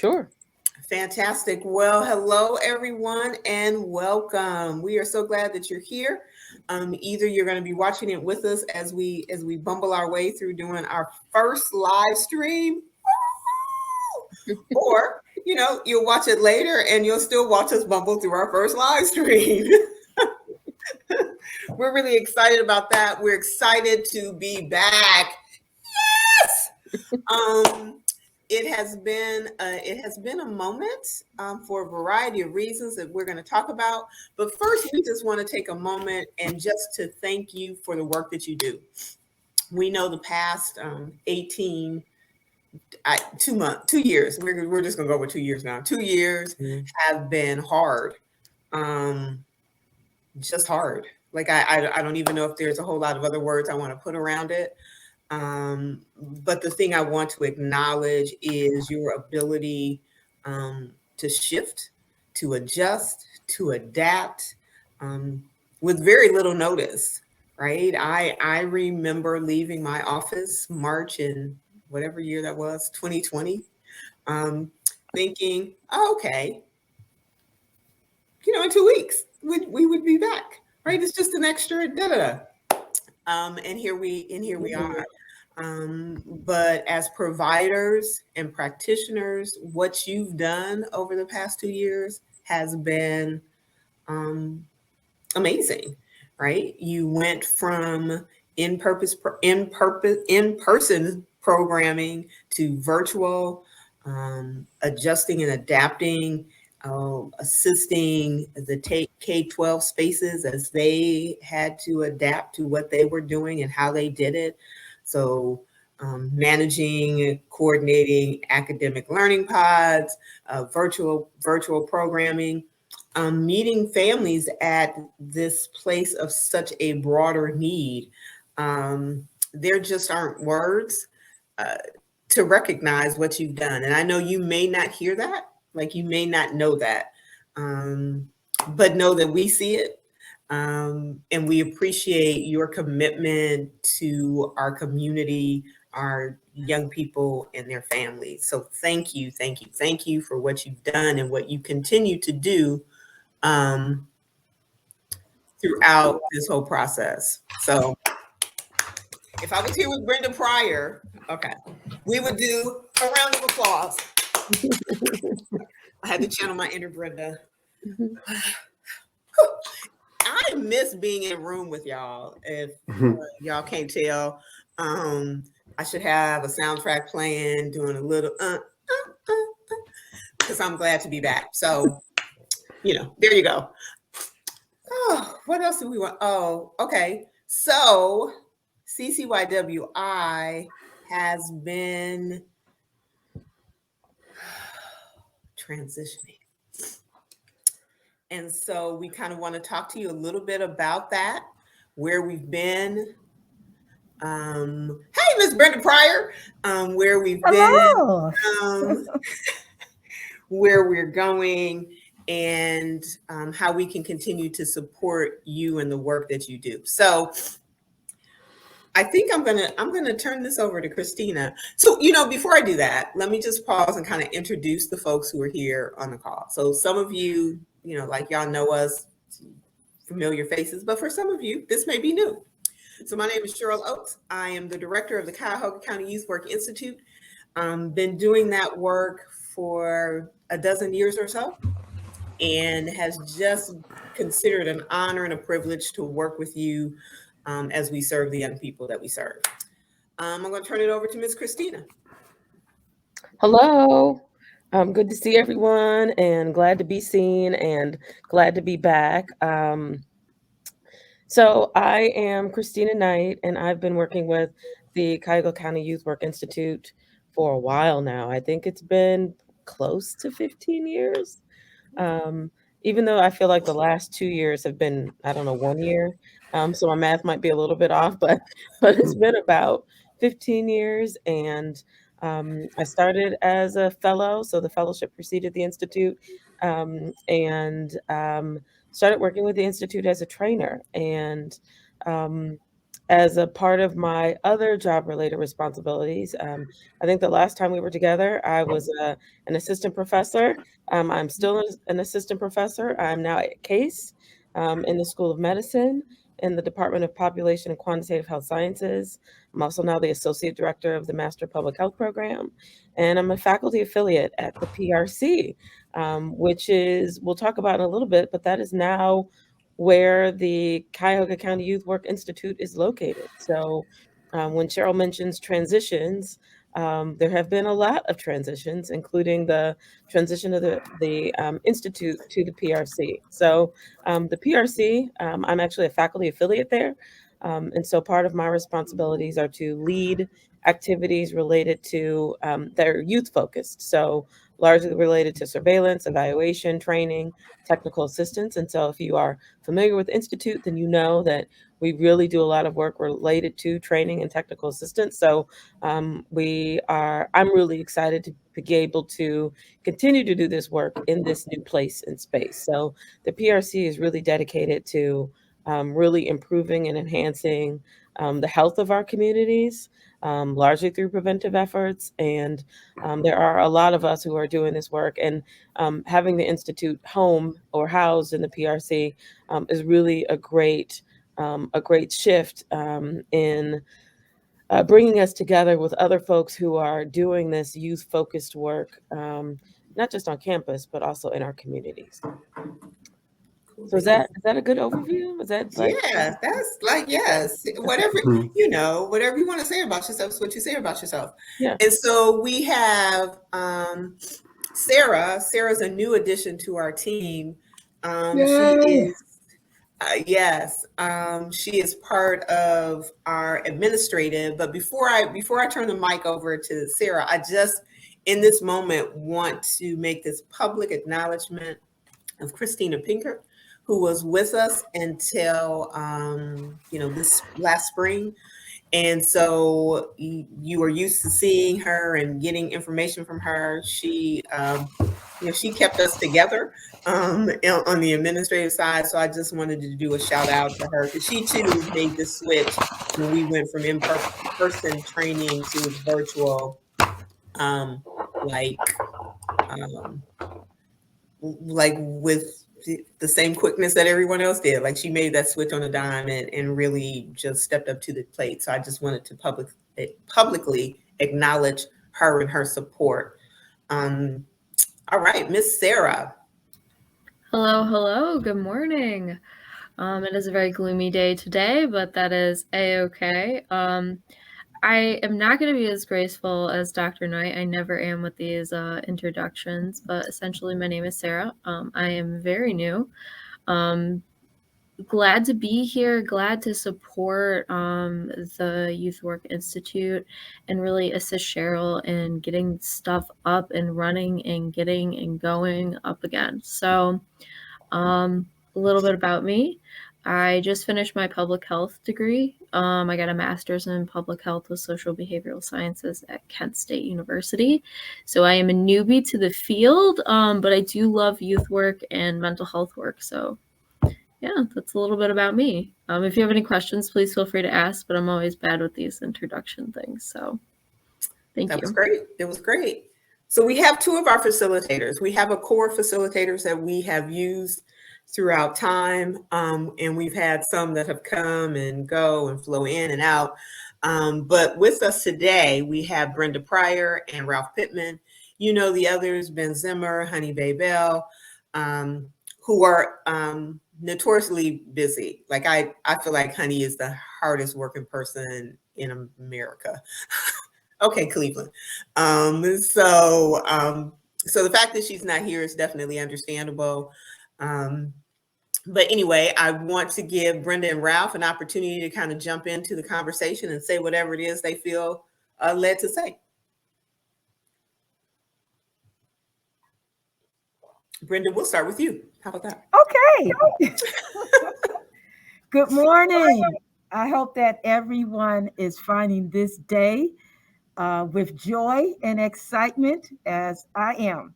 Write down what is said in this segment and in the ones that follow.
Sure. Fantastic. Well, hello everyone and welcome. We are so glad that you're here. Either you're going to be watching it with us as we bumble our way through doing our first live stream, or you'll watch it later and you'll still watch us bumble through our first live stream. We're really excited about that. We're excited to be back. Yes. Um, it has been a moment for a variety of reasons that we're going to talk about. But first, we just want to take a moment and just to thank you for the work that you do. We know the past 18, 2 months, 2 years. We're just going to go with 2 years now. 2 years have been hard, um, just hard. Like I don't even know if there's a whole lot of other words I want to put around it. But the thing I want to acknowledge is your ability to shift, to adjust, to adapt with very little notice, right? I remember leaving my office March in whatever year that was, 2020, um, thinking, oh, okay, in 2 weeks we would be back, right? It's just an extra da da da. And here we are. But as providers and practitioners, what you've done over the past 2 years has been um, amazing, right? You went from in person programming to virtual, adjusting and adapting, assisting the K-12 spaces as they had to adapt to what they were doing and how they did it. So managing, coordinating academic learning pods, virtual programming, meeting families at this place of such a broader need. There just aren't words uh, to recognize what you've done. And I know you may not hear that, like you may not know that, um, but know that we see it. And we appreciate your commitment to our community, our young people, and their families. So thank you, thank you, thank you for what you've done and what you continue to do um, throughout this whole process. So if I was here with Brenda Pryor, okay, we would do a round of applause. I had to channel my inner Brenda. I miss being in a room with y'all. If y'all can't tell, I should have a soundtrack playing, doing a little, because I'm glad to be back. So, there you go. Oh, what else do we want? Oh, okay. So, CCYWI has been transitioning. And so we kind of want to talk to you a little bit about that, where we've been. Hey, Miss Brenda Pryor, where we've Hello. been, where we're going, and how we can continue to support you and the work that you do. So I think I'm gonna turn this over to Christina. So before I do that, let me just pause and kind of introduce the folks who are here on the call. So some of you, like y'all know us, familiar faces, but for some of you, this may be new. So my name is Cheryl Oates. I am the director of the Cuyahoga County Youth Work Institute. Been doing that work for a dozen years or so, and has just considered an honor and a privilege to work with you as we serve the young people that we serve. I'm going to turn it over to Miss Christina. Hello. Good to see everyone and glad to be seen and glad to be back. So I am Christina Knight, and I've been working with the Cuyahoga County Youth Work Institute for a while now. I think it's been close to 15 years. Even though I feel like the last 2 years have been, I don't know, 1 year. So my math might be a little bit off, but it's been about 15 years. And I started as a fellow, so the fellowship preceded the institute, and started working with the institute as a trainer. And as a part of my other job-related responsibilities, I think the last time we were together, I was an assistant professor. I'm still an assistant professor. I'm now at Case in the School of Medicine in the Department of Population and Quantitative Health Sciences. I'm also now the associate director of the Master Public Health Program, and I'm a faculty affiliate at the PRC, which is we'll talk about in a little bit, but that is now where the Cuyahoga County Youth Work Institute is located. So when Cheryl mentions transitions, there have been a lot of transitions, including the transition of the institute to the PRC. So the PRC, I'm actually a faculty affiliate there. And so part of my responsibilities are to lead activities related to that are youth focused. So largely related to surveillance, evaluation, training, technical assistance. And so if you are familiar with Institute, then you know that we really do a lot of work related to training and technical assistance. So I'm really excited to be able to continue to do this work in this new place and space. So the PRC is really dedicated to really improving and enhancing the health of our communities, largely through preventive efforts. And there are a lot of us who are doing this work. And having the Institute home or housed in the PRC is really a great shift in bringing us together with other folks who are doing this youth-focused work, not just on campus, but also in our communities. Cool So beans. is that a good overview? Is that like Yeah, that's like, yes, whatever, whatever you want to say about yourself is what you say about yourself. yeah. And so we have Sarah. Sarah's a new addition to our team. She Yay! is, yes, she is part of our administrative. But before I turn the mic over to Sarah, I just in this moment want to make this public acknowledgement of Christina Pinker, who was with us until this last spring. And so you were used to seeing her and getting information from her. She kept us together on the administrative side. So I just wanted to do a shout out to her because she too made the switch when we went from in-person training to virtual, um, like um, with the same quickness that everyone else did. Like she made that switch on a dime and really just stepped up to the plate. So I just wanted to publicly acknowledge her and her support. All right, Miss Sarah. Hello, hello. Good morning. It is a very gloomy day today, but that is a-okay. I am not going to be as graceful as Dr. Knight. I never am with these introductions, but essentially my name is Sarah. I am very new. Glad to be here, glad to support the Youth Work Institute and really assist Cheryl in getting stuff up and running and getting and going up again. So a little bit about me. I just finished my public health degree. I got a master's in public health with social behavioral sciences at Kent State University. So I am a newbie to the field, but I do love youth work and mental health work. So yeah, that's a little bit about me. If you have any questions, please feel free to ask, but I'm always bad with these introduction things. So thank you. That was great. It was great. So we have two of our facilitators. We have a core facilitators that we have used throughout time, and we've had some that have come and go and flow in and out. But with us today, we have Brenda Pryor and Ralph Pittman. You know the others, Ben Zimmer, Honey Bay Bell, who are notoriously busy. Like I feel like Honey is the hardest working person in America. Okay, Cleveland. So the fact that she's not here is definitely understandable. But anyway, I want to give Brenda and Ralph an opportunity to kind of jump into the conversation and say whatever it is they feel led to say. Brenda, we'll start with you. How about that? Okay. Good morning. I hope that everyone is finding this day with joy and excitement as I am.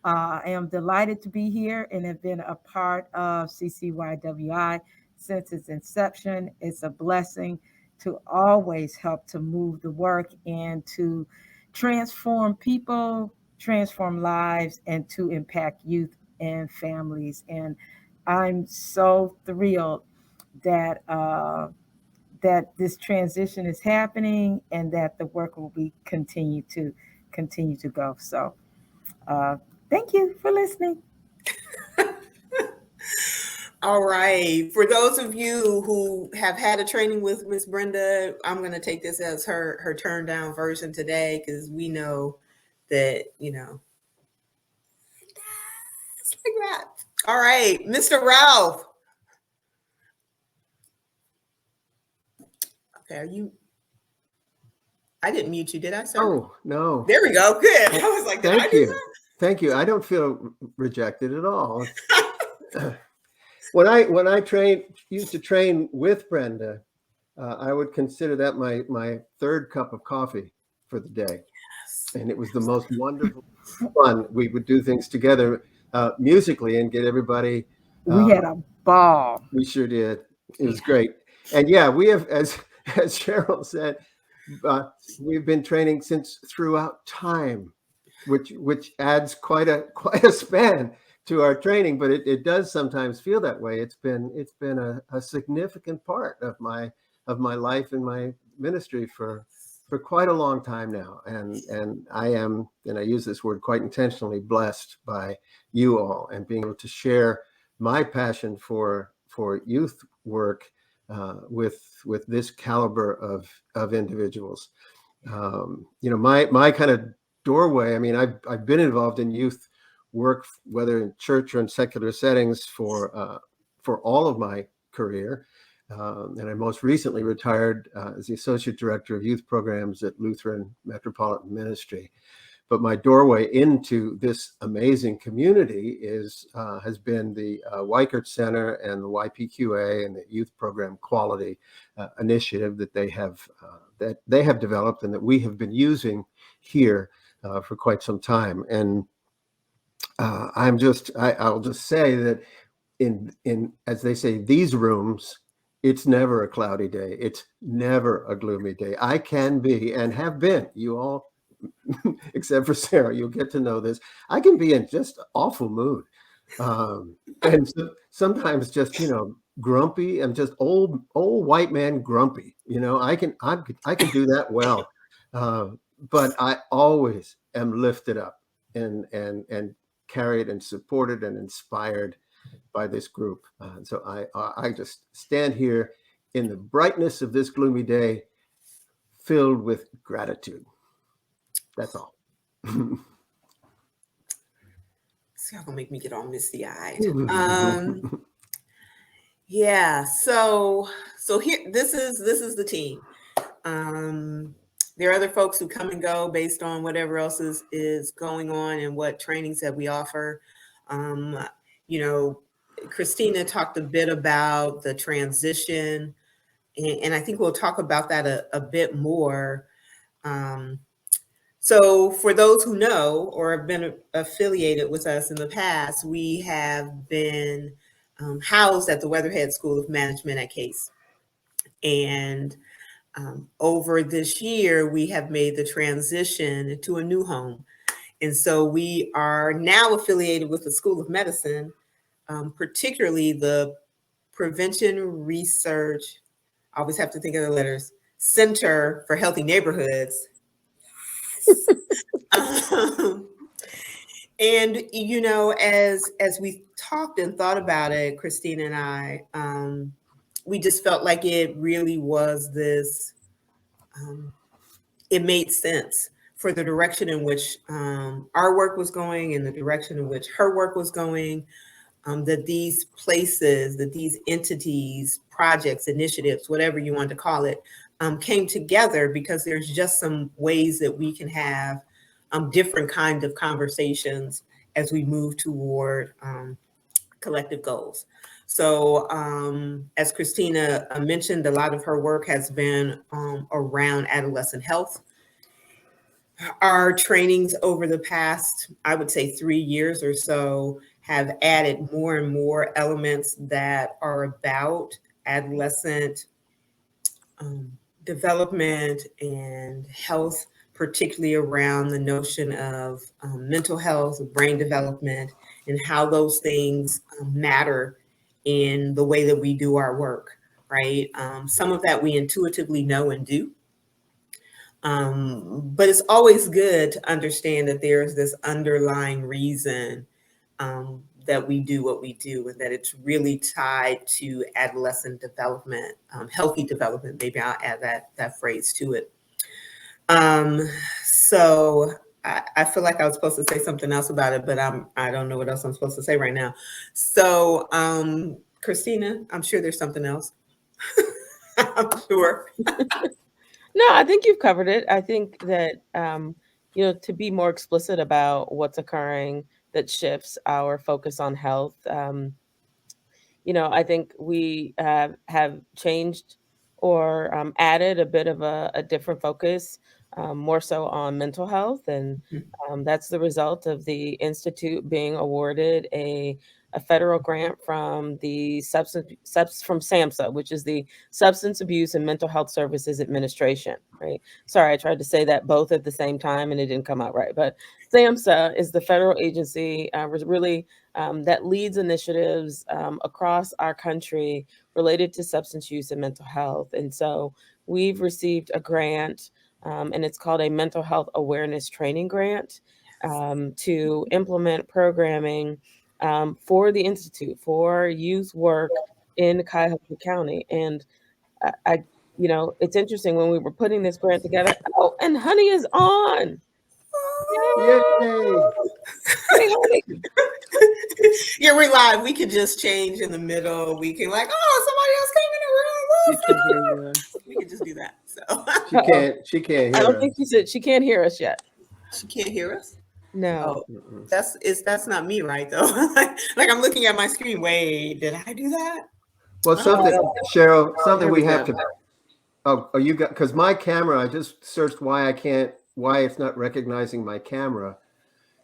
I am delighted to be here and have been a part of CCYWI since its inception. It's a blessing to always help to move the work and to transform people, transform lives, and to impact youth and families. And I'm so thrilled that that this transition is happening and that the work will be continue to go. So thank you for listening. All right. For those of you who have had a training with Miss Brenda, I'm going to take this as her turn down version today, because we know that, it's like that. All right, Mr. Ralph. Okay, are you? I didn't mute you, did I, sir? Oh, no. There we go. Good. I was like, did I do that? Thank you. I don't feel rejected at all. When I used to train with Brenda, I would consider that my third cup of coffee for the day. Yes. And it was the most wonderful fun. We would do things together musically and get everybody. We had a ball. We sure did. It was great. And yeah, we have, as Cheryl said, we've been training since throughout time, which adds quite a span to our training, but it does sometimes feel that way. It's been a significant part of my life and my ministry for quite a long time now. And I am, and I use this word quite intentionally, blessed by you all and being able to share my passion for youth work with this caliber of individuals. My kind of doorway, I mean, I've been involved in youth work, whether in church or in secular settings, for all of my career. And I most recently retired as the Associate Director of Youth Programs at Lutheran Metropolitan Ministry. But my doorway into this amazing community has been the Weichert Center and the YPQA and the Youth Program Quality Initiative that they have developed and that we have been using here for quite some time. And I'll just say that in as they say, these rooms, it's never a cloudy day. It's never a gloomy day. I can be and have been, you all, except for Sarah, you'll get to know this. I can be in just awful mood. And sometimes just, grumpy. I'm just old white man grumpy. I can do that well. But I always am lifted up and carried and supported and inspired by this group. So I just stand here in the brightness of this gloomy day, filled with gratitude. That's all. See, y'all gonna make me get all misty-eyed. Yeah. So here, this is the team. There are other folks who come and go based on whatever else is going on and what trainings that we offer. Christina talked a bit about the transition, and I think we'll talk about that a bit more. So for those who know or have been affiliated with us in the past, we have been housed at the Weatherhead School of Management at Case. And over this year, we have made the transition to a new home. And so we are now affiliated with the School of Medicine, particularly the Prevention Research, I always have to think of the letters, Center for Healthy Neighborhoods. And as we talked and thought about it, Christina and I, we just felt like it really was this, it made sense for the direction in which our work was going and the direction in which her work was going, that these places, that these entities, projects, initiatives, whatever you want to call it, came together because there's just some ways that we can have different kinds of conversations as we move toward collective goals. So as Christina mentioned, a lot of her work has been around adolescent health. Our trainings over the past, I would say 3 years or so, have added more and more elements that are about adolescent development and health, particularly around the notion of mental health, brain development, and how those things matter in the way that we do our work, right? Some of that we intuitively know and do. But it's always good to understand that there's this underlying reason that we do what we do, and that it's really tied to adolescent development, healthy development. Maybe I'll add that phrase to it. So I feel like I was supposed to say something else about it, but I don't know what else I'm supposed to say right now. So Christina, I'm sure there's something else. I'm sure. No, I think you've covered it. I think that, to be more explicit about what's occurring that shifts our focus on health. I think we have changed or added a bit of a different focus, more so on mental health. And that's the result of the Institute being awarded a federal grant from the from SAMHSA, which is the Substance Abuse and Mental Health Services Administration, right? Sorry, I tried to say that both at the same time and it didn't come out right. But SAMHSA is the federal agency really that leads initiatives across our country related to substance use and mental health. And so we've received a grant, and it's called a Mental Health Awareness Training Grant, to implement programming for the Institute for youth work in Cuyahoga County. And it's interesting when we were putting this grant together. Oh, and Honey is on. Yay! Hey, Honey. Yeah, we're live. We could just change in the middle. We can somebody else came in the room. We could just do that. So She can't hear us. I don't think she can't hear us yet. She can't hear us? No. Oh, that's not me, right, though? like I'm looking at my screen. Wait, did I do that? Well, Cheryl, something we have to. Oh, you got, because my camera, I just searched why it's not recognizing my camera.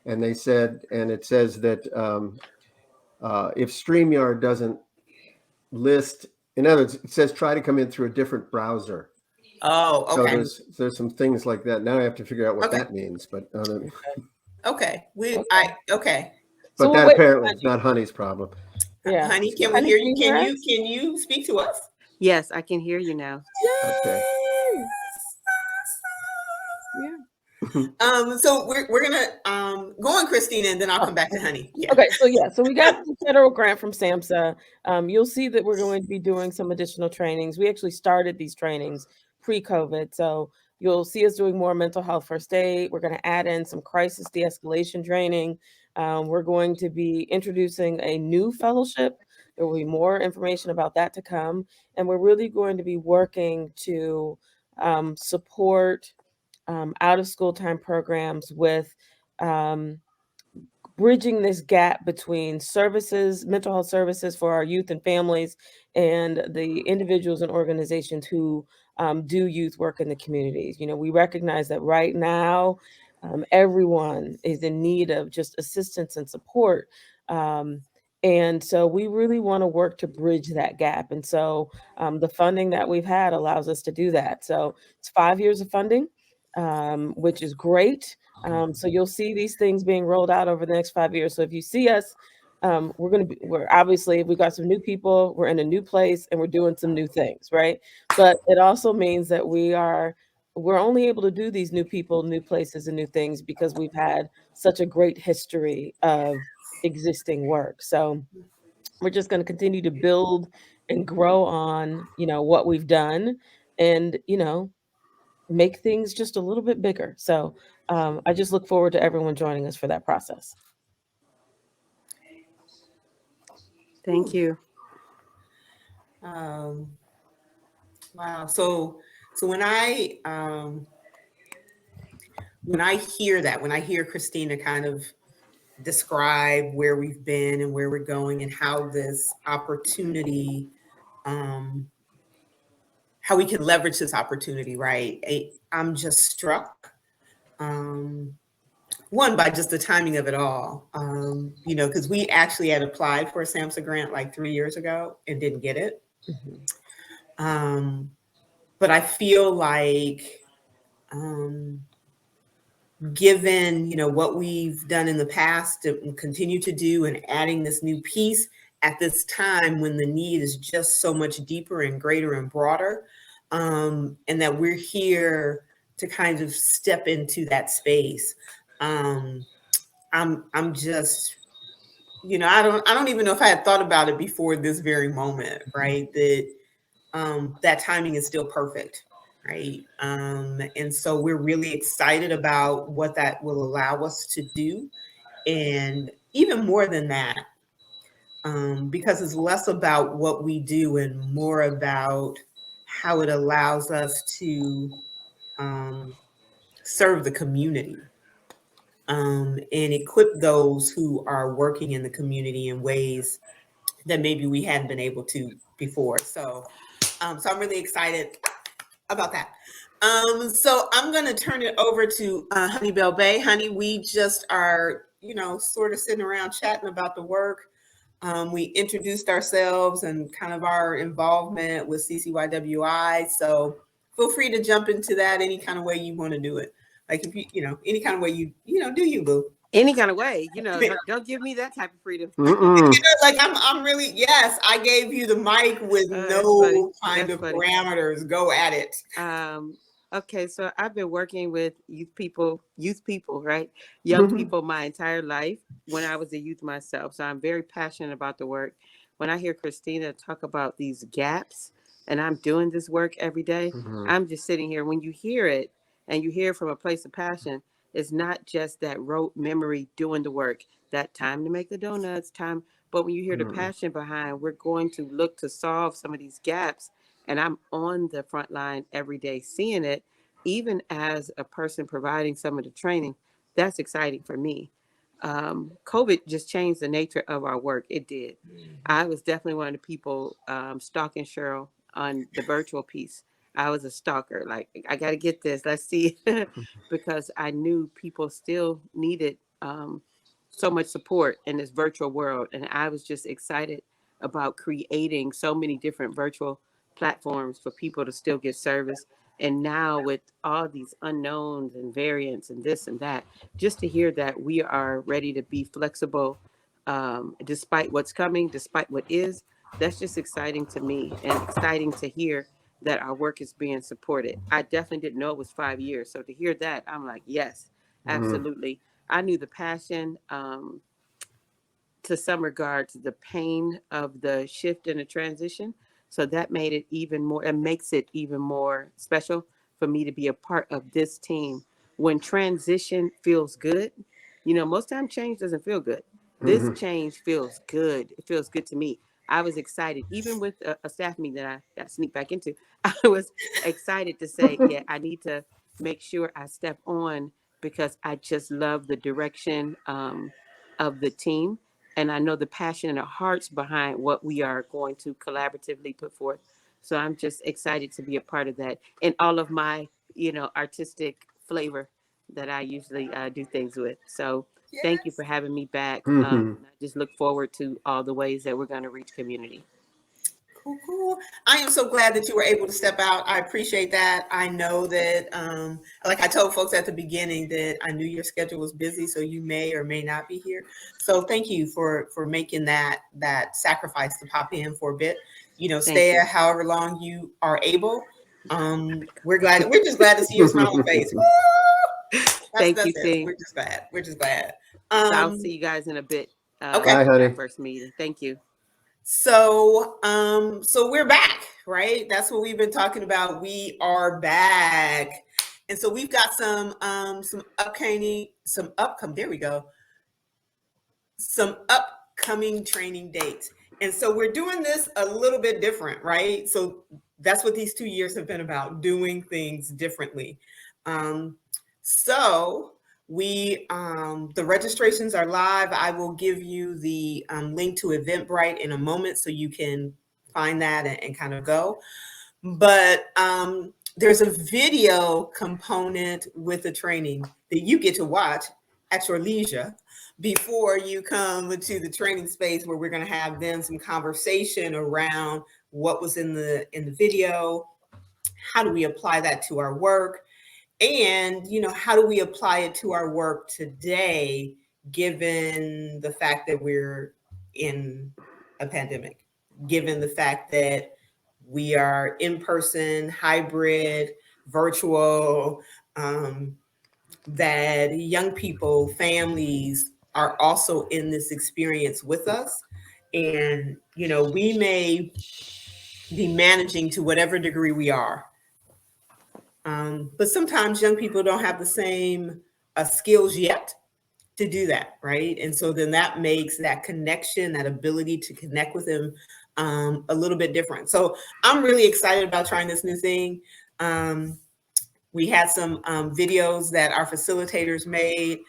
And it says that if StreamYard doesn't list, in other words, it says try to come in through a different browser. Oh, okay. So there's some things like that. Now I have to figure out what that means, but okay. But So that apparently is not Honey's problem. Yeah. Honey, can we hear you? Can you speak to us? Yes, I can hear you now. Okay. Yeah. So we're gonna go on, Christina, and then I'll come back to Honey. Yeah. Okay. So we got the federal grant from SAMHSA. You'll see that we're going to be doing some additional trainings. We actually started these trainings pre-COVID, so you'll see us doing more mental health first aid. We're going to add in some crisis de-escalation training. We're going to be introducing a new fellowship. There will be more information about that to come, and we're really going to be working to support out of school time programs with bridging this gap between services, mental health services for our youth and families, and the individuals and organizations who do youth work in the communities. We recognize that right now, everyone is in need of just assistance and support. And so we really want to work to bridge that gap. And so the funding that we've had allows us to do that. So it's 5 years of funding, which is great. So you'll see these things being rolled out over the next 5 years. So if you see us, we're obviously, we've got some new people, we're in a new place, and we're doing some new things, right? But it also means that we're only able to do these new people, new places, and new things because we've had such a great history of existing work. So we're just going to continue to build and grow on, what we've done, and, make things just a little bit bigger. So I just look forward to everyone joining us for that process. Thank you. Wow. So when I hear that, when I hear Christina kind of describe where we've been and where we're going and how this opportunity, how we can leverage this opportunity, right? I'm just struck, one, by just the timing of it all, because we actually had applied for a SAMHSA grant like 3 years ago and didn't get it. but I feel like given, what we've done in the past and continue to do and adding this new piece at this time when the need is just so much deeper and greater and broader, and that we're here to kind of step into that space. I'm just, I don't even know if I had thought about it before this very moment, right? That timing is still perfect, right? And so we're really excited about what that will allow us to do. And even more than that, because it's less about what we do and more about how it allows us to serve the community, and equip those who are working in the community in ways that maybe we hadn't been able to before. So I'm really excited about that. So I'm going to turn it over to Honeybell Bay. Honey, we just are, sort of sitting around chatting about the work. We introduced ourselves and kind of our involvement with CCYWI. So feel free to jump into that any kind of way you want to do it. Like if any kind of way you do you, boo. Any kind of way, don't give me that type of freedom. Like I'm really, yes, I gave you the mic with no kind of parameters. Go at it. Okay, so I've been working with youth people, right? Young people my entire life when I was a youth myself. So I'm very passionate about the work. When I hear Christina talk about these gaps and I'm doing this work every day, I'm just sitting here. When you hear it and you hear from a place of passion, it's not just that rote memory doing the work, that time to make the donuts, time. But when you hear the passion behind, we're going to look to solve some of these gaps. And I'm on the front line every day seeing it, even as a person providing some of the training. That's exciting for me. COVID just changed the nature of our work. It did. I was definitely one of the people stalking Cheryl on the virtual piece. I was a stalker. Like, I got to get this. Let's see. Because I knew people still needed so much support in this virtual world. And I was just excited about creating so many different virtual platforms for people to still get service. And now with all these unknowns and variants and this and that, just to hear that we are ready to be flexible despite what's coming, despite what is, that's just exciting to me and exciting to hear that our work is being supported. I definitely didn't know it was 5 years. So to hear that, I'm like, yes, absolutely. I knew the passion, to some regards, the pain of the shift and the transition. So that made it even more, it makes it even more special for me to be a part of this team. When transition feels good, most time change doesn't feel good. This change feels good. It feels good to me. I was excited, even with a staff meeting that I got sneak back into. I was excited to say, yeah, I need to make sure I step on because I just love the direction of the team. And I know the passion and the hearts behind what we are going to collaboratively put forth. So I'm just excited to be a part of that and all of my, artistic flavor that I usually do things with. So thank you for having me back. I just look forward to all the ways that we're going to reach community. Cool. I am so glad that you were able to step out. I appreciate that. I know that, like I told folks at the beginning, that I knew your schedule was busy, so you may or may not be here. So thank you for making that sacrifice to pop in for a bit. Stay however long you are able. We're just glad to see your smiling face. Thank you, team. We're just glad. So I'll see you guys in a bit. Okay. Bye, honey. Our first meeting. Thank you. So we're back, right? That's what we've been talking about. We are back. And so we've got some upcoming training dates. And so we're doing this a little bit different, right? So that's what these 2 years have been about, doing things differently. So the registrations are live. I will give you the link to Eventbrite in a moment so you can find that and kind of go. But there's a video component with the training that you get to watch at your leisure before you come to the training space, where we're going to have then some conversation around what was in the video, how do we apply that to our work? And, how do we apply it to our work today, given the fact that we're in a pandemic, given the fact that we are in person, hybrid, virtual, that young people, families are also in this experience with us. And, we may be managing to whatever degree we are. But sometimes young people don't have the same skills yet to do that, right? And so then that makes that connection, that ability to connect with them a little bit different. So I'm really excited about trying this new thing. We had some videos that our facilitators made.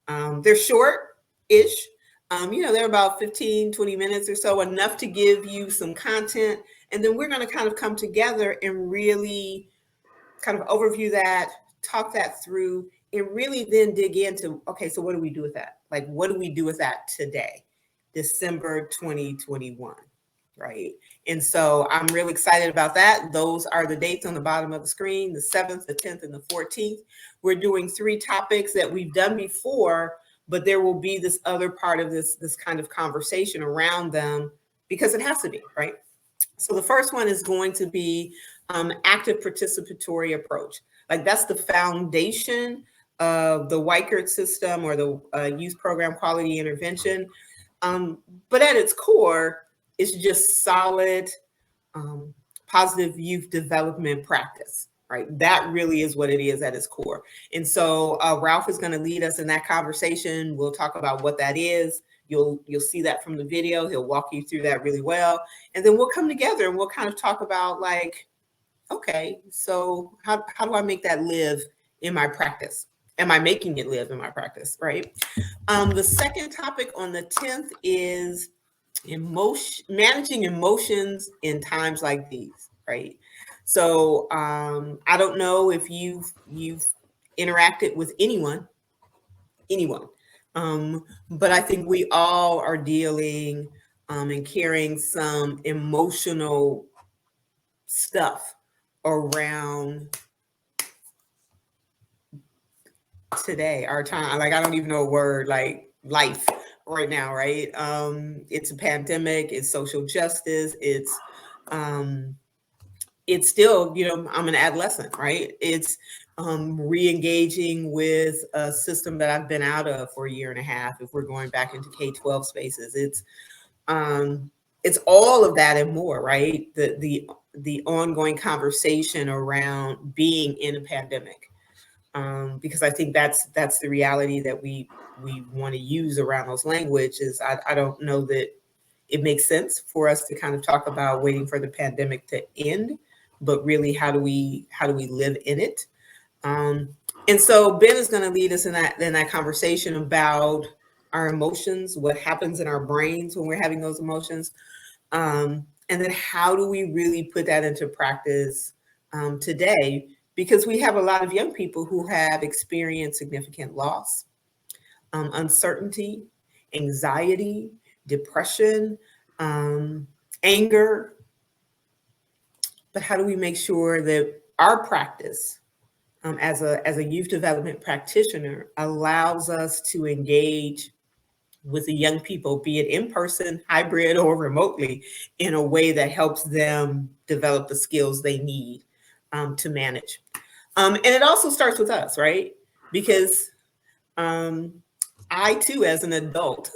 They're short-ish. They're about 15, 20 minutes or so, enough to give you some content. And then we're going to kind of come together and really kind of overview that, talk that through, and really then dig into, okay, so what do we do with that? Like, what do we do with that today, December 2021, right? And so I'm really excited about that. Those are the dates on the bottom of the screen, the 7th, the 10th, and the 14th. We're doing 3 topics that we've done before, but there will be this other part of this kind of conversation around them, because it has to be, right? So the first one is going to be active participatory approach. Like, that's the foundation of the WICART system, or the youth program quality intervention. But at its core, it's just solid, positive youth development practice, right? That really is what it is at its core. And so Ralph is going to lead us in that conversation. We'll talk about what that is. You'll see that from the video. He'll walk you through that really well. And then we'll come together and we'll kind of talk about, like, okay, so how do I make that live in my practice? Am I making it live in my practice, right? The second topic on the 10th is managing emotions in times like these, right? So I don't know if you've interacted with anyone, but I think we all are dealing and carrying some emotional stuff around today, our time. Like, I don't even know a word, like life right now, right? It's a pandemic, it's social justice, it's still, I'm an adolescent, right? It's re-engaging with a system that I've been out of for a year and a half, if we're going back into K-12 spaces. It's all of that and more, right? The ongoing conversation around being in a pandemic. Because I think that's the reality that we want to use around those languages. I don't know that it makes sense for us to kind of talk about waiting for the pandemic to end, but really, how do we live in it? And so Ben is going to lead us in that conversation about our emotions, what happens in our brains when we're having those emotions, and then how do we really put that into practice today? Because we have a lot of young people who have experienced significant loss, uncertainty, anxiety, depression, anger. But how do we make sure that our practice as a youth development practitioner allows us to engage with the young people, be it in person, hybrid, or remotely, in a way that helps them develop the skills they need to manage? And it also starts with us, right? Because I too, as an adult,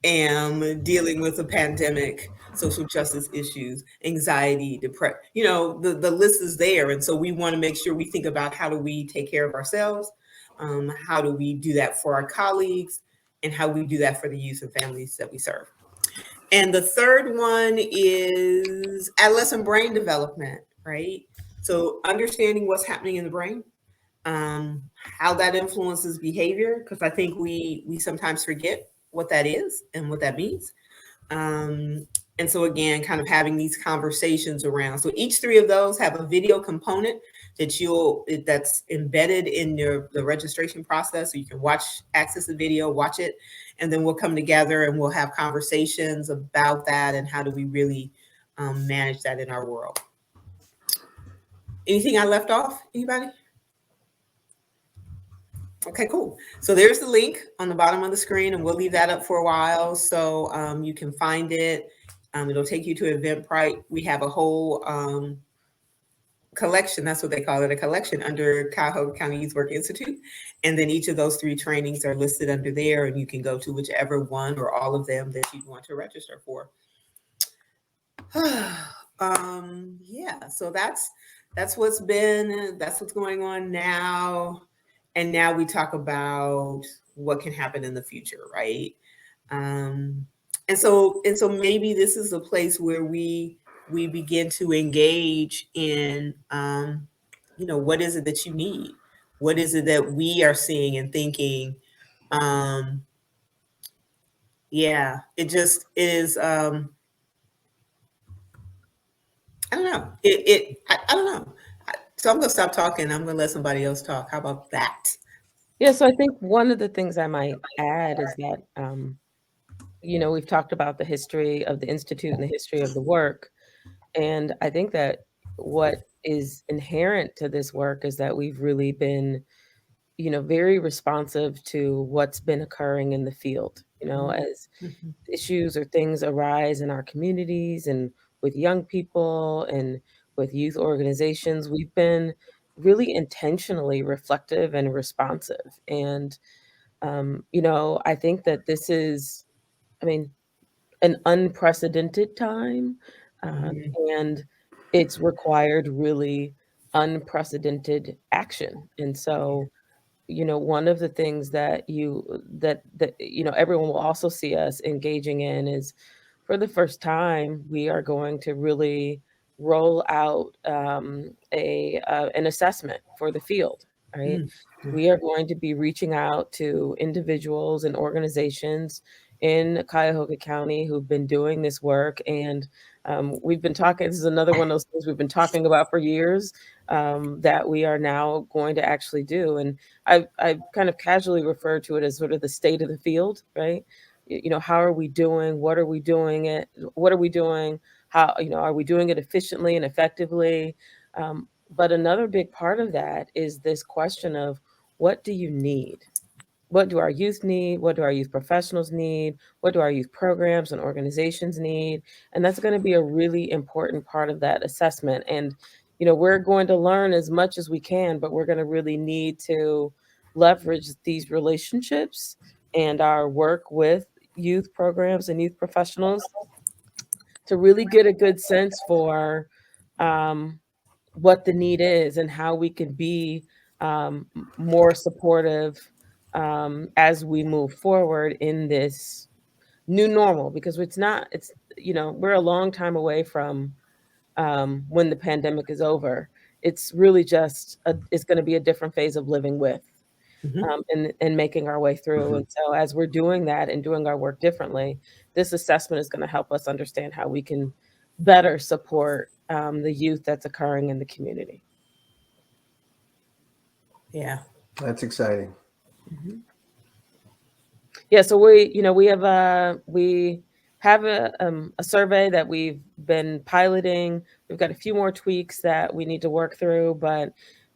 am dealing with a pandemic, social justice issues, anxiety, depression, the list is there. And so we want to make sure we think about, how do we take care of ourselves? How do we do that for our colleagues? And how we do that for the youth and families that we serve. And the third one is adolescent brain development, right? So understanding what's happening in the brain, how that influences behavior, because I think we sometimes forget what that is and what that means. And so again, kind of having these conversations around. So each 3 of those have a video component that's embedded in the registration process. So you can access the video, watch it, and then we'll come together and we'll have conversations about that and how do we really manage that in our world. Anything I left off? Anybody? Okay, cool. So there's the link on the bottom of the screen, and we'll leave that up for a while so you can find it. It'll take you to Eventbrite. We have a whole collection, that's what they call it, a collection under Cuyahoga County Youth Work Institute. And then each of those 3 trainings are listed under there, and you can go to whichever one or all of them that you want to register for. Yeah, so that's what's going on now. And now we talk about what can happen in the future, right? And so maybe this is a place where we begin to engage in, what is it that you need? What is it that we are seeing and thinking? Yeah, it just is. I don't know. I don't know. So I'm going to stop talking. I'm going to let somebody else talk. How about that? Yeah, so I think one of the things I might add is that, we've talked about the history of the Institute and the history of the work. And I think that what is inherent to this work is that we've really been, very responsive to what's been occurring in the field, as issues or things arise in our communities and with young people and with youth organizations. We've been really intentionally reflective and responsive. And, I think that this is, I mean, an unprecedented time, and it's required really unprecedented action. And so, one of the things that everyone will also see us engaging in is, for the first time, we are going to really roll out an assessment for the field, right? We are going to be reaching out to individuals and organizations in Cuyahoga County who've been doing this work. And we've been talking, this is another one of those things we've been talking about for years, that we are now going to actually do. And I kind of casually refer to it as sort of the state of the field, right? How are we doing? What are we doing it? What are we doing? How, are we doing it efficiently and effectively? But another big part of that is this question of, what do you need? What do our youth need? What do our youth professionals need? What do our youth programs and organizations need? And that's going to be a really important part of that assessment. And, we're going to learn as much as we can, but we're going to really need to leverage these relationships and our work with youth programs and youth professionals to really get a good sense for what the need is and how we can be more supportive as we move forward in this new normal, because we're a long time away from when the pandemic is over. It's really just it's going to be a different phase of living with and making our way through. And so as we're doing that and doing our work differently, this assessment is going to help us understand how we can better support the youth that's occurring in the community. Yeah. That's exciting. Yeah, so we have a survey that we've been piloting. We've got a few more tweaks that we need to work through,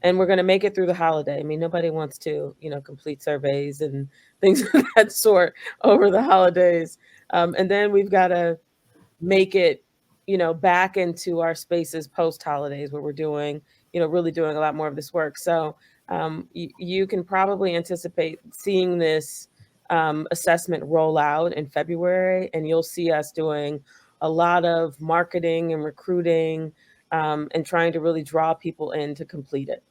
and we're going to make it through the holiday. I mean, nobody wants to, complete surveys and things of that sort over the holidays. And then we've got to make it, back into our spaces post holidays, where we're doing, really doing a lot more of this work. So you can probably anticipate seeing this assessment roll out in February, and you'll see us doing a lot of marketing and recruiting and trying to really draw people in to complete it.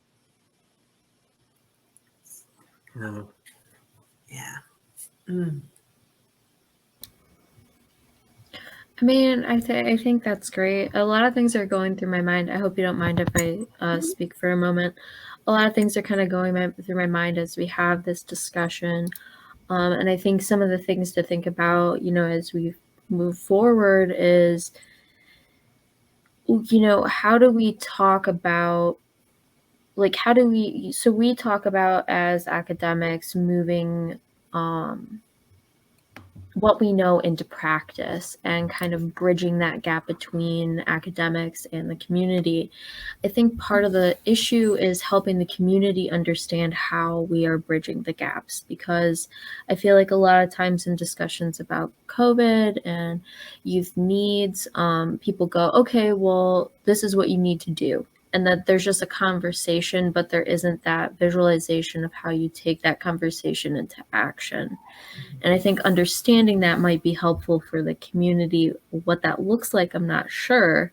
Yeah. I mean, I think that's great. A lot of things are going through my mind. I hope you don't mind if I speak for a moment. A lot of things are kind of going through my mind as we have this discussion. And I think some of the things to think about, as we move forward is, how do we talk about, so we talk about as academics moving what we know into practice and kind of bridging that gap between academics and the community. I think part of the issue is helping the community understand how we are bridging the gaps, because I feel like a lot of times in discussions about COVID and youth needs, people go, okay, well, this is what you need to do. And that there's just a conversation, but there isn't that visualization of how you take that conversation into action. And I think understanding that might be helpful for the community. What that looks like, I'm not sure.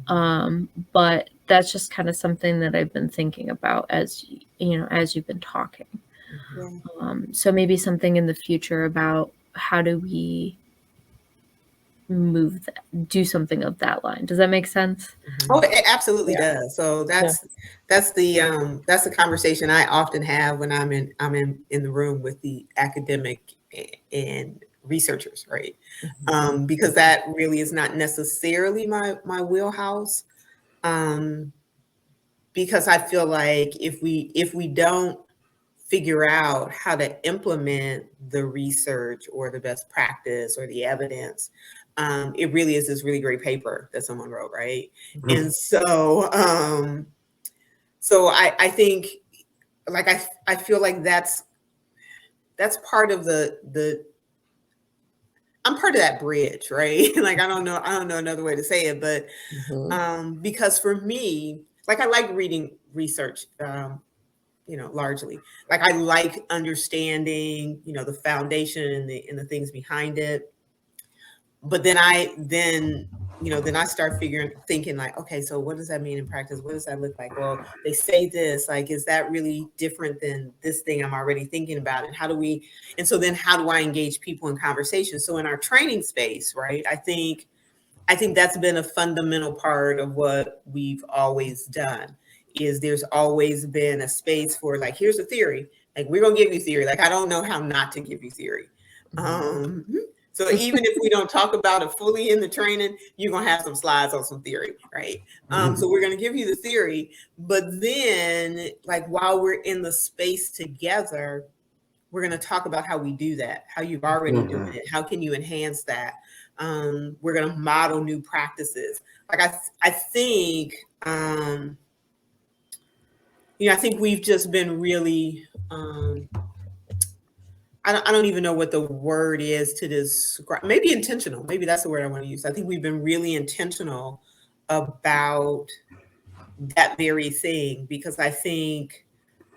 But that's just kind of something that I've been thinking about as you've been talking. Yeah. So maybe something in the future about how do we do something of that line. Does that make sense? Oh, it absolutely does. So that's the conversation I often have when I'm in the room with the academic and researchers, right? Because that really is not necessarily my wheelhouse. Because I feel like if we don't figure out how to implement the research or the best practice or the evidence, it really is this really great paper that someone wrote, right? And so I think, like, I feel like that's part of the I'm part of that bridge, right? Like, I don't know another way to say it, but because for me, like, I like reading research, largely. Like, I like understanding, the foundation and the things behind it. But then I start thinking like, okay, so what does that mean in practice? What does that look like? Well, they say this, like, is that really different than this thing I'm already thinking about? And so then how do I engage people in conversation? So in our training space, right, I think that's been a fundamental part of what we've always done. Is there's always been a space for, like, here's a theory, like, we're gonna give you theory. Like, I don't know how not to give you theory. So even if we don't talk about it fully in the training, you're gonna have some slides on some theory, right? So we're gonna give you the theory, but then, like, while we're in the space together, we're gonna talk about how we do that, how you've already doing it, how can you enhance that? We're gonna model new practices. Like, I think, I think we've just been really, I don't even know what the word is to describe, maybe intentional. Maybe that's the word I want to use. I think we've been really intentional about that very thing, because I think,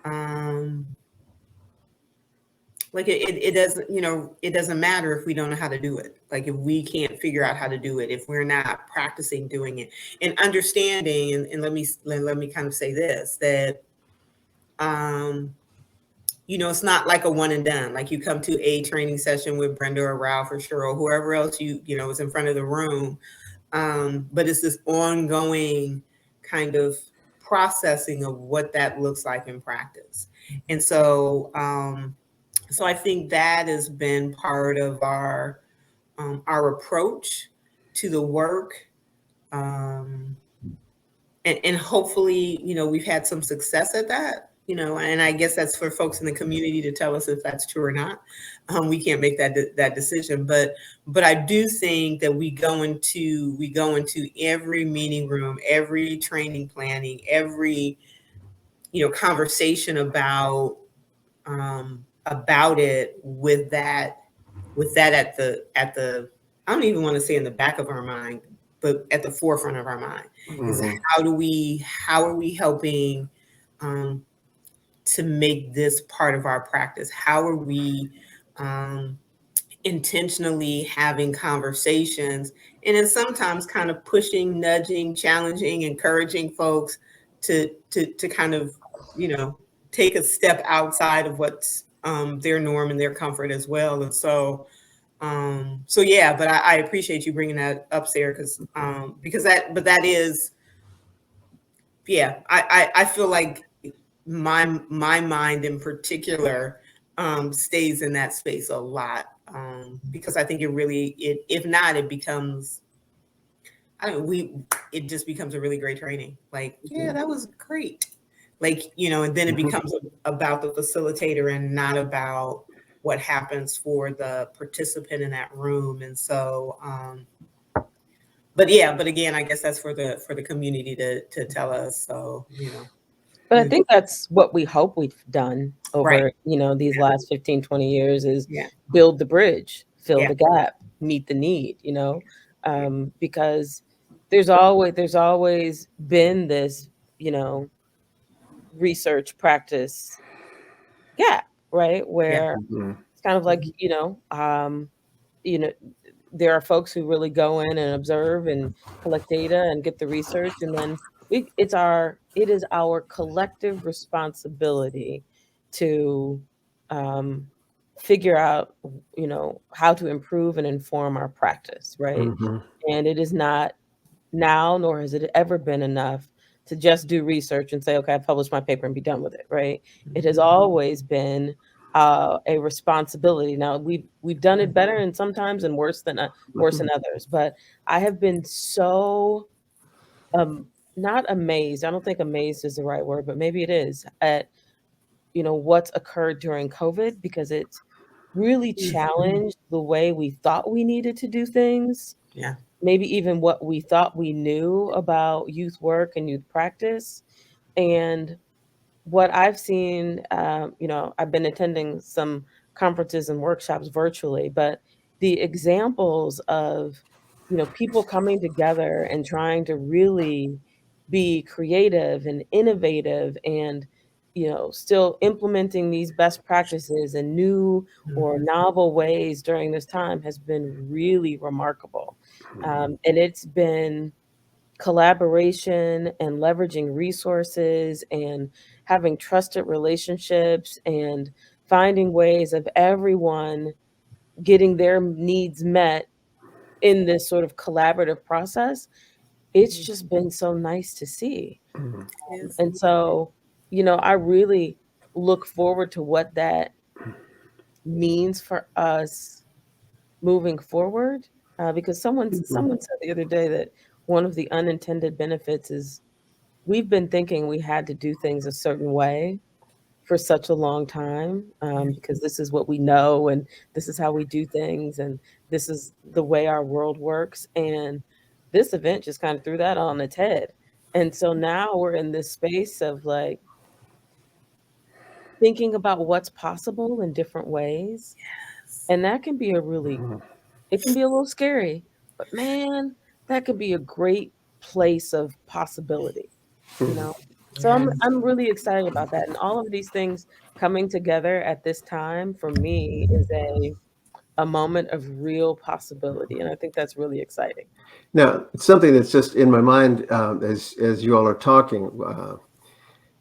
like, it doesn't, it doesn't matter if we don't know how to do it. Like, if we can't figure out how to do it, if we're not practicing doing it and understanding, and let me kind of say this, that, it's not like a one and done. Like, you come to a training session with Brenda or Ralph or Cheryl, whoever else is in front of the room. But it's this ongoing kind of processing of what that looks like in practice. And so, I think that has been part of our approach to the work. And hopefully, we've had some success at that. And I guess that's for folks in the community to tell us if that's true or not. We can't make that decision, but I do think that we go into every meeting room, every training planning, every conversation about it with that at the I don't even want to say in the back of our mind, but at the forefront of our mind. Is how are we helping to make this part of our practice? How are we intentionally having conversations, and then sometimes kind of pushing, nudging, challenging, encouraging folks to kind of, take a step outside of what's their norm and their comfort as well. And so yeah, but I appreciate you bringing that up, Sarah, because that is, yeah, I feel like my mind in particular stays in that space a lot, because I think if not, it becomes, it just becomes a really great training. Like, yeah, that was great. Like, and then it becomes about the facilitator and not about what happens for the participant in that room. And so, but again, I guess that's for the community to tell us. So, But I think that's what we hope we've done right. over, these last 15, 20 years is Yeah. build the bridge, fill Yeah. the gap, meet the need, because there's always been this, research practice gap, right? Where it's kind of like, you know, there are folks who really go in and observe and collect data and get the research, and then it is our collective responsibility to um, figure out, how to improve and inform our practice, right? And it is not now, nor has it ever been enough to just do research and say, okay, I published my paper and be done with it, right? It has always been a responsibility. Now we've done it better and sometimes and worse than others, but I have been so not amazed. I don't think amazed is the right word, but maybe it is at what's occurred during COVID, because it's really challenged the way we thought we needed to do things. Yeah. Maybe even what we thought we knew about youth work and youth practice. And what I've seen, I've been attending some conferences and workshops virtually, but the examples of, people coming together and trying to really be creative and innovative and, still implementing these best practices and new or novel ways during this time has been really remarkable. And it's been collaboration and leveraging resources and having trusted relationships and finding ways of everyone getting their needs met in this sort of collaborative process. It's just been so nice to see. Yes. And so, I really look forward to what that means for us moving forward, because someone said the other day that one of the unintended benefits is we've been thinking we had to do things a certain way for such a long time, because this is what we know and this is how we do things and this is the way our world works. And this event just kind of threw that on its head. And so now we're in this space of like thinking about what's possible in different ways. And that can be it can be a little scary, but man, that could be a great place of possibility, you know? So I'm really excited about that. And all of these things coming together at this time for me is a moment of real possibility. And I think that's really exciting. Now, it's something that's just in my mind as you all are talking. The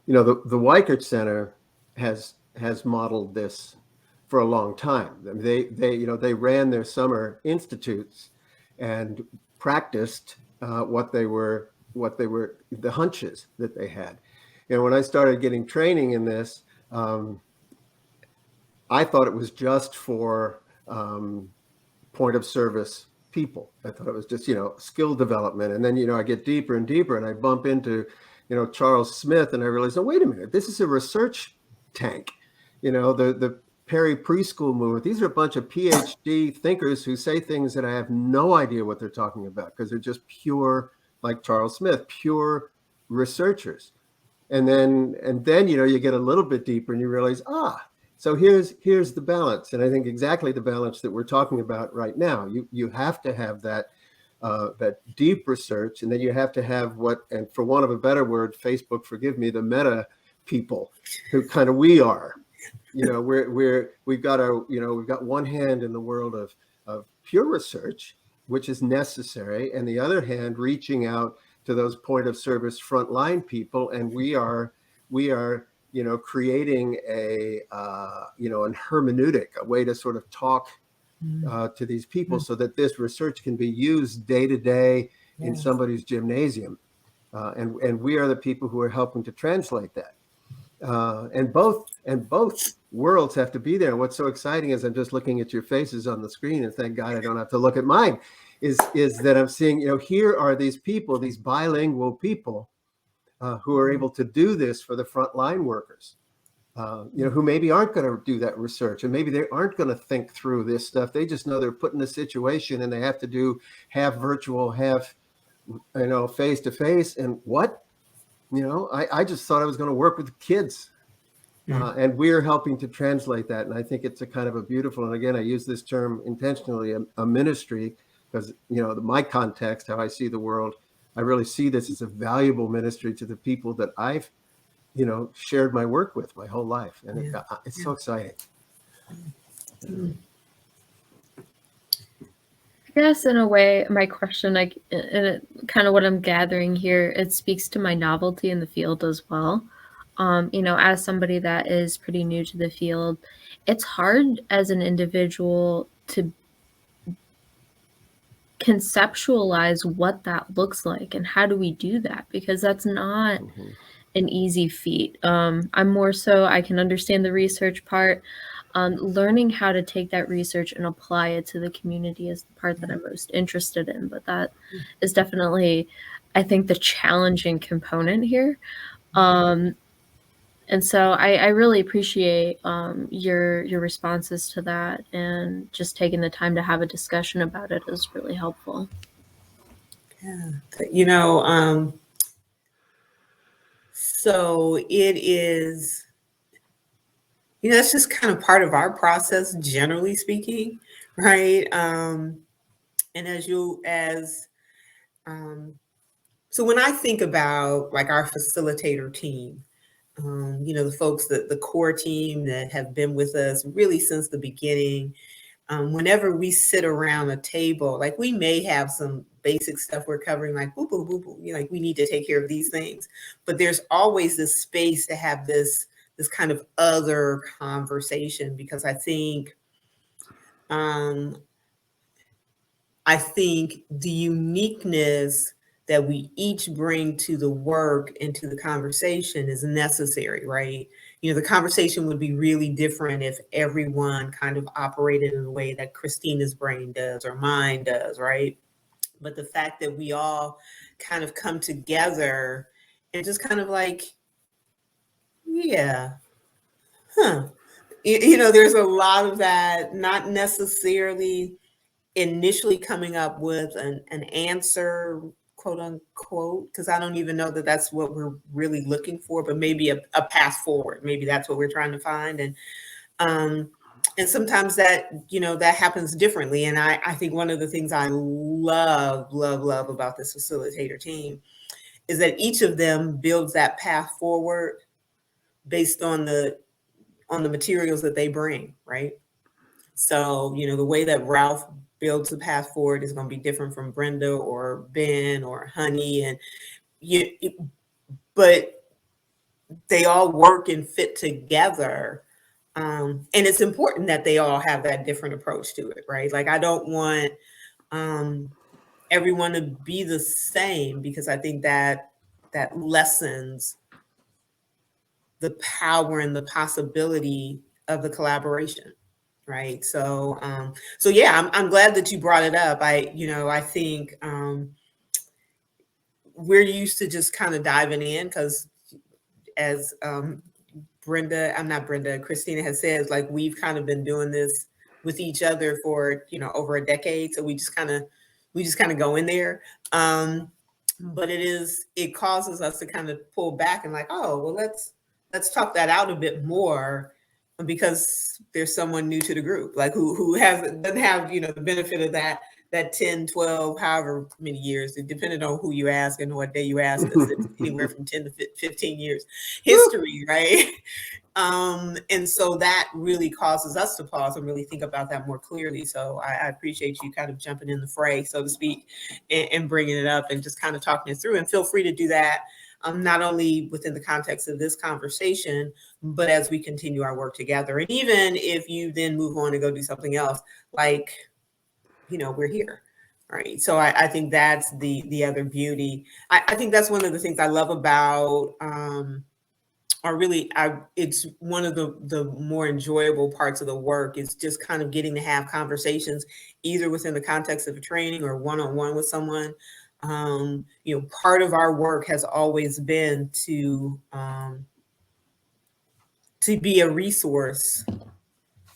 Weichert Center has modeled this for a long time. They ran their summer institutes and practiced what they were the hunches that they had. When I started getting training in this, I thought it was just for point of service people. I thought it was just, skill development. And then, I get deeper and deeper and I bump into, Charles Smith, and I realized, oh, wait a minute, this is a research tank. The Perry preschool movement. These are a bunch of PhD thinkers who say things that I have no idea what they're talking about because they're just pure, like Charles Smith, pure researchers. And then, you get a little bit deeper and you realize, so here's the balance. And I think exactly the balance that we're talking about right now. You have to have that deep research, and then you have to have and for want of a better word, Facebook, forgive me, the meta people who kind of we are. We've got one hand in the world of pure research, which is necessary, and the other hand reaching out to those point of service frontline people, and we are creating an hermeneutic, a way to sort of talk to these people so that this research can be used day to day in somebody's gymnasium, and we are the people who are helping to translate that. And both worlds have to be there. And what's so exciting is I'm just looking at your faces on the screen, and thank God I don't have to look at mine. Is that I'm seeing, here are these people, these bilingual people, who are able to do this for the frontline workers. who maybe aren't going to do that research, and maybe they aren't going to think through this stuff. They just know they're put in a situation and they have to do half virtual, half, face to face. And what, I just thought I was going to work with kids. And we're helping to translate that. And I think it's a kind of a beautiful, and again, I use this term intentionally, a ministry, because, my context, how I see the world, I really see this as a valuable ministry to the people that I've, shared my work with my whole life. And it's so exciting. Yes, in a way, my question, kind of what I'm gathering here, it speaks to my novelty in the field as well. As somebody that is pretty new to the field, it's hard as an individual to conceptualize what that looks like and how do we do that, because that's not an easy feat. I'm more so, I can understand the research part. Learning how to take that research and apply it to the community is the part that I'm most interested in. But that is definitely, I think, the challenging component here. And so I really appreciate your responses to that, and just taking the time to have a discussion about it is really helpful. Yeah. So it is, that's just kind of part of our process, generally speaking, right? And so when I think about like our facilitator team, the folks, the core team that have been with us really since the beginning, whenever we sit around a table, like we may have some basic stuff we're covering, like boop, boop, boop, boop, like we need to take care of these things, but there's always this space to have this kind of other conversation, because I think the uniqueness that we each bring to the work and to the conversation is necessary, right? The conversation would be really different if everyone kind of operated in the way that Christina's brain does or mine does, right? But the fact that we all kind of come together and just kind of like, there's a lot of that, not necessarily initially coming up with an answer, quote unquote, because I don't even know that that's what we're really looking for, but maybe a path forward. Maybe that's what we're trying to find. And sometimes that, that happens differently. And I think one of the things I love about this facilitator team is that each of them builds that path forward based on the materials that they bring, right? So, the way that Ralph builds a path forward is going to be different from Brenda or Ben or Honey, but they all work and fit together. And it's important that they all have that different approach to it, right? Like I don't want everyone to be the same, because I think that lessens the power and the possibility of the collaboration. Right. So, yeah, I'm glad that you brought it up. I think we're used to just kind of diving in, because as Christina has said, like we've kind of been doing this with each other for, over a decade. So we just kind of go in there. But it causes us to kind of pull back and like, oh, well, let's talk that out a bit more, because there's someone new to the group, like who doesn't have, the benefit of that 10, 12, however many years, depending on who you ask and what day you ask, because it's anywhere from 10 to 15 years history, right? And so that really causes us to pause and really think about that more clearly. So I appreciate you kind of jumping in the fray, so to speak, and bringing it up and just kind of talking it through. And feel free to do that, not only within the context of this conversation, but as we continue our work together. And even if you then move on to go do something else, like, we're here. Right. So I think that's the other beauty. I think that's one of the things I love about, it's one of the more enjoyable parts of the work, is just kind of getting to have conversations either within the context of a training or one-on-one with someone. Part of our work has always been to to be a resource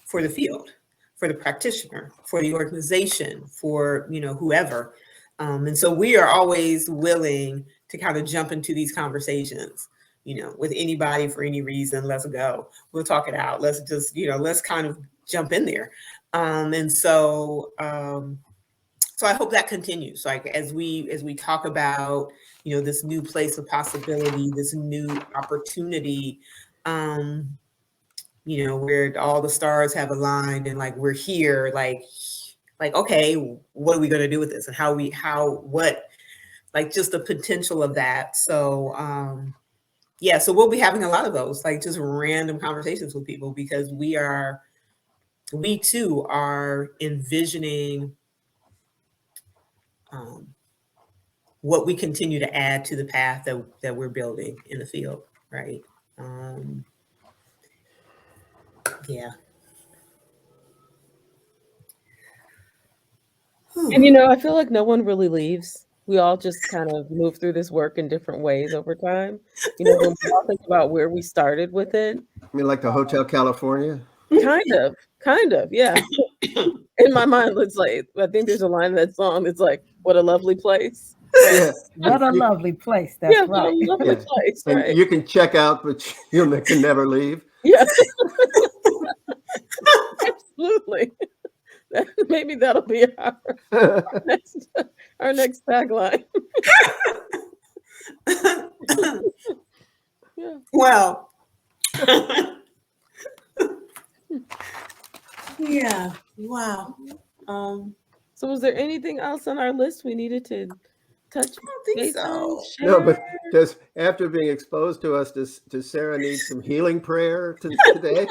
for the field, for the practitioner, for the organization, for, you know, whoever. And so we are always willing to kind of jump into these conversations, you know, with anybody for any reason. Let's go. We'll talk it out. Let's just, you know, let's kind of jump in there. And so, so I hope that continues. Like as we talk about, you know, this new place of possibility, this new opportunity, you know, where all the stars have aligned and like we're here, like okay, what are we going to do with this, and what, like just the potential of that. So yeah, so we'll be having a lot of those, like just random conversations with people, because we too are envisioning what we continue to add to the path that we're building in the field, right? Yeah. And, you know, I feel like no one really leaves. We all just kind of move through this work in different ways over time. You know, when we all think about where we started with it. I mean, like the Hotel California? Kind of, yeah. In my mind, it's like, I think there's a line in that song that's like, what a lovely place. Yeah. What a lovely place. That's Yeah, right. what a lovely place, And right? you can check out, but you can never leave. Yeah. Absolutely. Maybe that'll be our next tagline. Yeah. Well, yeah. Wow. So was there anything else on our list we needed to touch I don't think base so. on? No, but Share? does, after being exposed to us, does Sarah need some healing prayer today?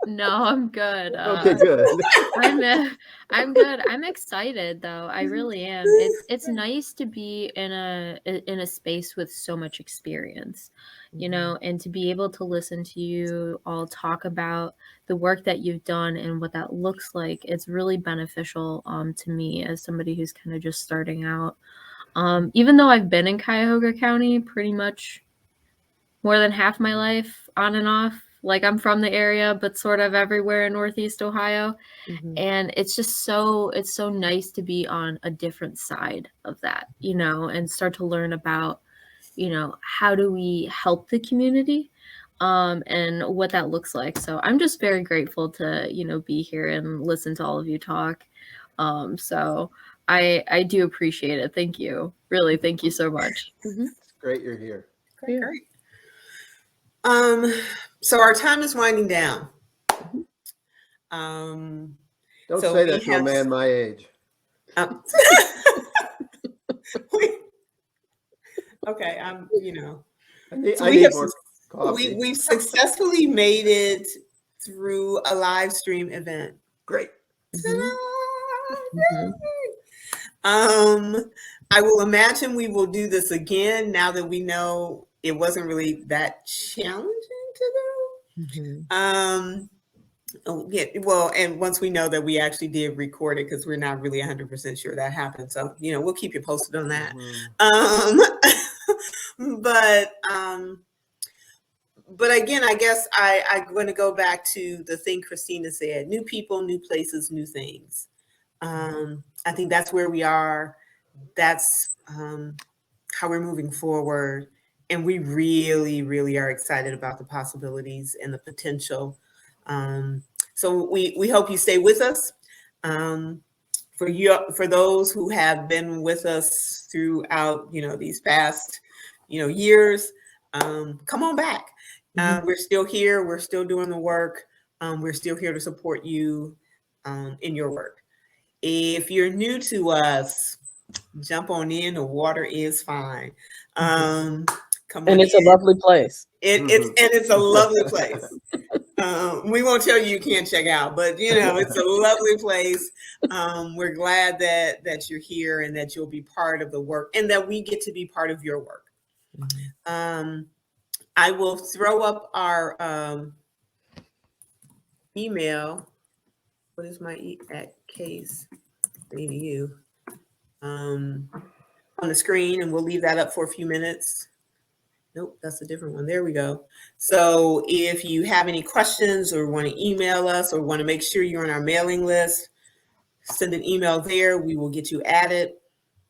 No, I'm good. Okay, good. I'm good. I'm excited though. I really am. It's nice to be in a space with so much experience, you know, and to be able to listen to you all talk about the work that you've done and what that looks like. It's really beneficial to me as somebody who's kind of just starting out. Even though I've been in Cuyahoga County pretty much more than half my life on and off. Like I'm from the area, but sort of everywhere in Northeast Ohio. And it's just it's so nice to be on a different side of that, you know, and start to learn about, you know, how do we help the community and what that looks like. So I'm just very grateful to, you know, be here and listen to all of you talk. So I do appreciate it. Thank you. Really, thank you so much. It's great you're here. Great. So our time is winding down. Don't So say we that to a have- man my age. Okay, you know. I need more coffee. We've successfully made it through a live stream event. Great. I will imagine we will do this again now that we know it wasn't really that challenging to do. Yeah, well, and once we know that we actually did record it, because we're not really 100% sure that happened. So, you know, we'll keep you posted on that. But again, I guess I'm going to go back to the thing Christina said: new people, new places, new things. I think that's where we are. That's how we're moving forward. And we really, really are excited about the possibilities and the potential. So we hope you stay with us. For those who have been with us throughout, you know, these past, you know, years, come on back. We're still here. We're still doing the work. We're still here to support you in your work. If you're new to us, jump on in. The water is fine. Come on, and it's a lovely place. It's a lovely place. We won't tell you can't check out, but you know, it's a lovely place. We're glad that you're here and that you'll be part of the work, and that we get to be part of your work. I will throw up our email. What is my case? On the screen, and we'll leave that up for a few minutes. Nope, that's a different one. There we go. So if you have any questions or want to email us or want to make sure you're on our mailing list, send an email there. We will get you added.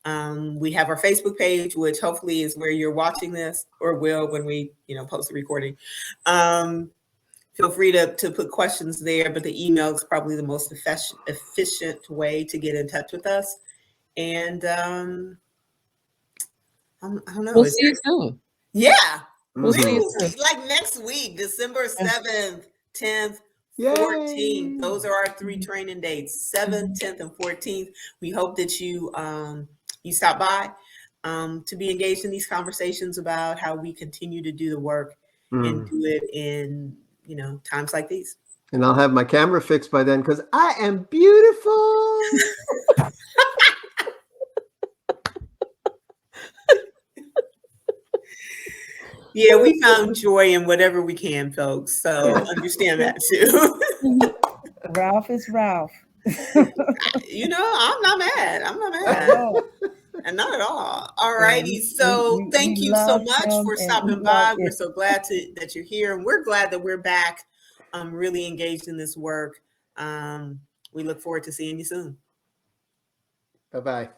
We have our Facebook page, which hopefully is where you're watching this, or will when we, post the recording. Feel free to put questions there, but the email is probably the most efficient way to get in touch with us. And I don't know. We'll see you soon. Yeah. We'll see you soon. Like next week, December 7th, 10th, Yay. 14th. Those are our 3 training dates, 7th, 10th, and 14th. We hope that you stop by to be engaged in these conversations about how we continue to do the work and do it in, times like these. And I'll have my camera fixed by then because I am beautiful. Yeah, we found joy in whatever we can, folks. So understand that too. Ralph is Ralph. I'm not mad. I'm not mad. And not at all. All righty. So thank you so much for stopping by. We're so glad that you're here. And we're glad that we're back really engaged in this work. We look forward to seeing you soon. Bye-bye.